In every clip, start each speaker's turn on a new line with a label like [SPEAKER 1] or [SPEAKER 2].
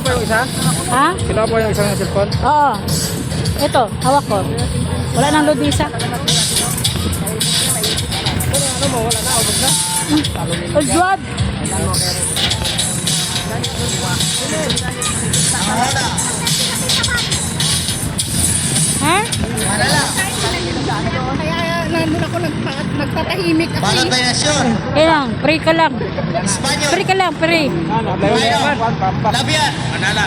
[SPEAKER 1] po yung isa?
[SPEAKER 2] Ha?
[SPEAKER 1] Kinuha po yung isang cellphone?
[SPEAKER 2] Oo. Ito, hawak ko. Wala nang lodisa.
[SPEAKER 1] Ano mo? Wala na, ubos na.
[SPEAKER 2] Uljwad. Ha?
[SPEAKER 3] Kaya nandun ako nagtatahimik kasi.
[SPEAKER 4] Balot na yun.
[SPEAKER 2] Kailang, free ka lang.
[SPEAKER 4] Espanyol.
[SPEAKER 2] Free ka lang, free.
[SPEAKER 4] Labian. Manala.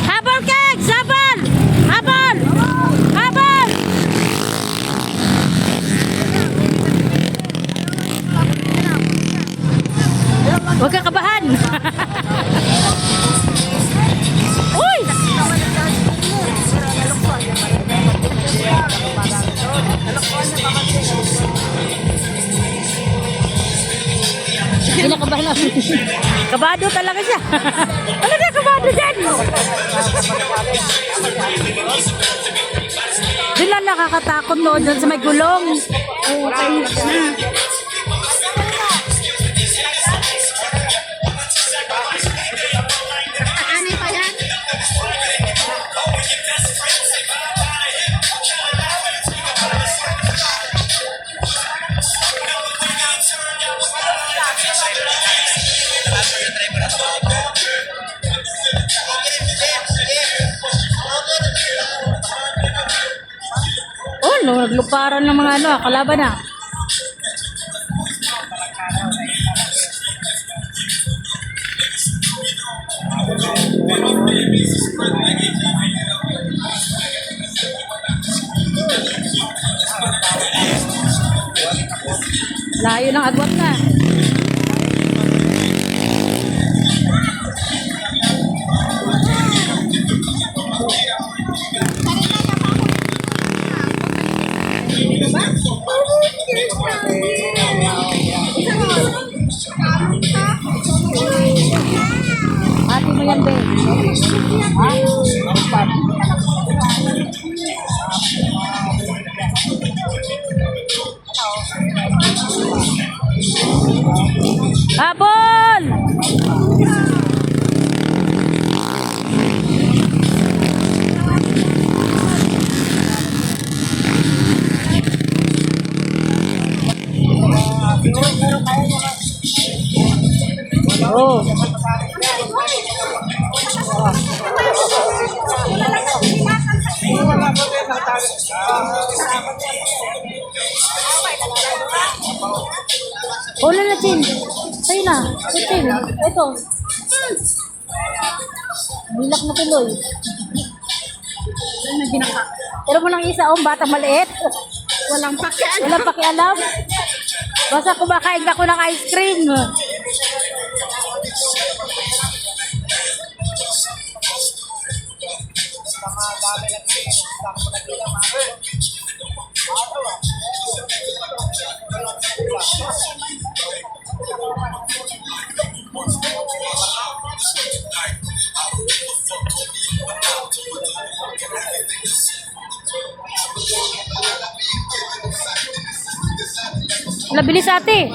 [SPEAKER 2] Habol, Kegs! Habol! Habol! Habol! Huwag ka kabahan! Uy! Kinakabahan ako. Kabado talaga siya. Ano na kabado dyan? Doon lang nakakatakot noon dyan sa may gulong.
[SPEAKER 3] Aanay pa yan?
[SPEAKER 2] Oh, no, nagluparan ng mga kalaban na. Layo ng agwat na. Ate mo yan, be. Habol! Oh. Ulo na, Chin. Sa'yo na. Chin. Ito. Bilak na tuloy. Pero mo nang isa, batang maliit.
[SPEAKER 3] Walang pakialam.
[SPEAKER 2] Walang pakialam. Basta kumakain ako ng ice cream. Nabilis ate.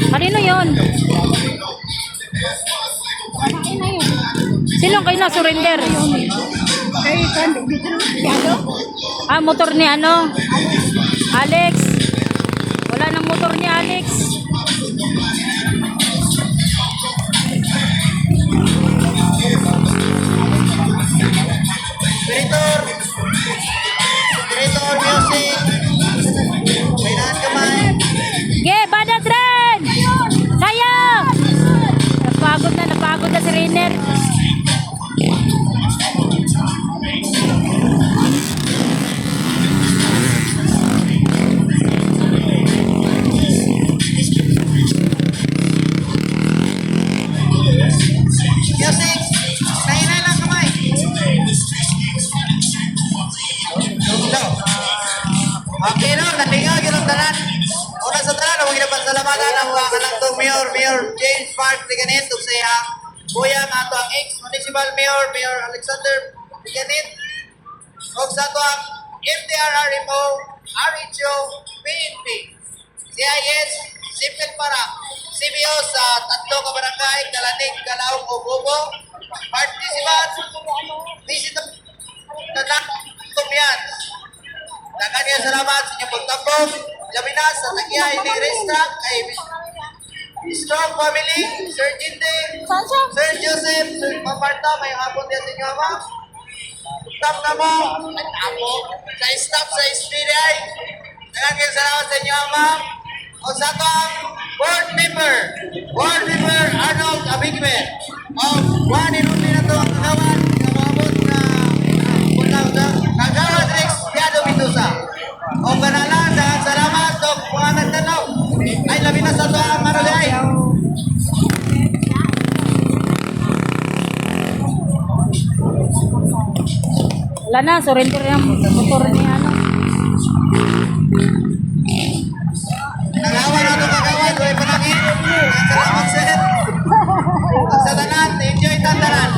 [SPEAKER 2] Kanino yon? Sino kayo na surrender?
[SPEAKER 3] Kay dito naman
[SPEAKER 2] Ah, motor ni ano? Alex. Wala nang motor ni Alex.
[SPEAKER 4] Operator. Operator music. Kailangan kamay.
[SPEAKER 2] Ge, bada tren! Tayo! Napagod na si Rainer.
[SPEAKER 4] Okay no, natingog yun ang tanan. Una sa tanan, huwag ginapasalamatan ang mga kanangtong Mayor James Park Tiganit, ug sa iyang kuya nga ato ang ex-municipal Mayor Alexander Tiganit, ug sa ato ang MTRRMO, RHO, PNP, CIS, Sipil Para, CBO sa tatlo ka barangay, Kalanig, Kalaog, o Bubo, participants, visitor, yan. Dagan kayo salamat sa inyong pagtambong. Labi na sa Tagiya Iling Restaurant kay Strong Family, Sir Jinde, Sir Joseph, Sir Paparta, may hapon din sa inyo, ama. Staff na mo, nag-apo, sa staff sa SPDI. Dagan kayo salamat sa inyo, ama. O sa ito ang board member Arnold Abigme. O, one in only na ito ang kagawan, kamabot na kagawan Rex Piado Mendoza. O ganalan, dahan salamat, Dok Muhammad Tanaw. Ay, labi na sa ito ang Marulay.
[SPEAKER 2] Wala na, surrender yung motor ni ano.
[SPEAKER 4] Kagawan na ito kagawan, tuloy pa lagi. Salamat, sir. At sa tanan, enjoy tantanan.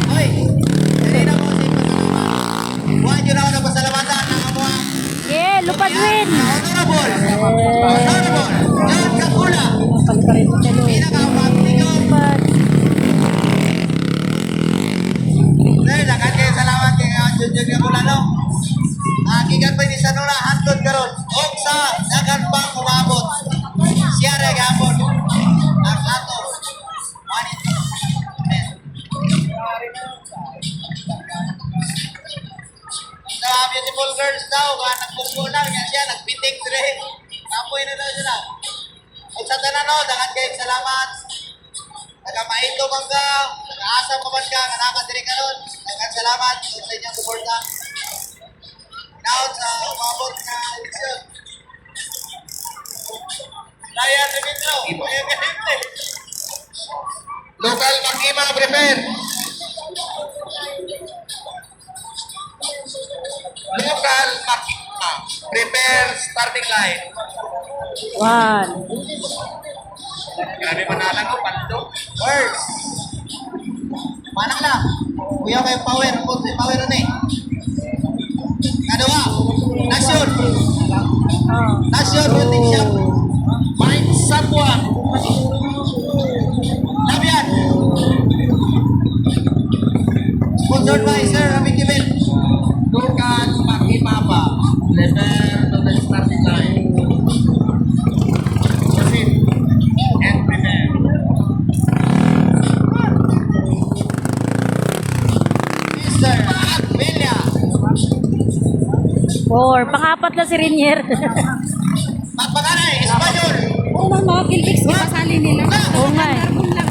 [SPEAKER 4] Hoy, dali na po si pasalamat. Buwan nyo na ako ng pasalamatan ng mga
[SPEAKER 2] Yeah, lupad win.
[SPEAKER 4] Honorable John Kakula.
[SPEAKER 2] Pagkarin ko telo.
[SPEAKER 4] Pinaka-pagtigong.
[SPEAKER 2] Lupad.
[SPEAKER 4] Sir, dagan kayo salamat kay John Kakula, no? Gikan pa ni Sanura, hantod karon. Og sa dagan pang umabot. Siya rin gabon. Ang ato. Manit. Sa beautiful girls daw, nagpugpo na, nga siya, nagpitik dire. Kapoy na daw sila. Og sa tanan, no, dagan kayo salamat. Nagamaito man ka, nag-aasam ka man ka, nakakadiri ka nun. Dagan salamat sa inyong suporta. Now, sa umabot na eleksyon. Layan na Mitro. Ayan ka himte. Local Makima prepare. Local Makima prepare starting line.
[SPEAKER 2] One.
[SPEAKER 4] Grabe manalang ko, paldo. First. Manang lang. Kuya kayo power. Power na eh. Kadua, Nasyon. Nasyon, Beauty Shop. Mike Sapwa. Labian. Sponsored by Sir Rabi Kibit. Dukan Makimapa. Letter to the starting line. Proceed. And prepare. Mr. Agbelia.
[SPEAKER 2] 4. Pangapat na si Rinier.
[SPEAKER 4] Magpagana eh, Espanyol.
[SPEAKER 3] Oo, mga kilbix, kasali nila.
[SPEAKER 2] Oo nga eh.
[SPEAKER 3] Karbon lang.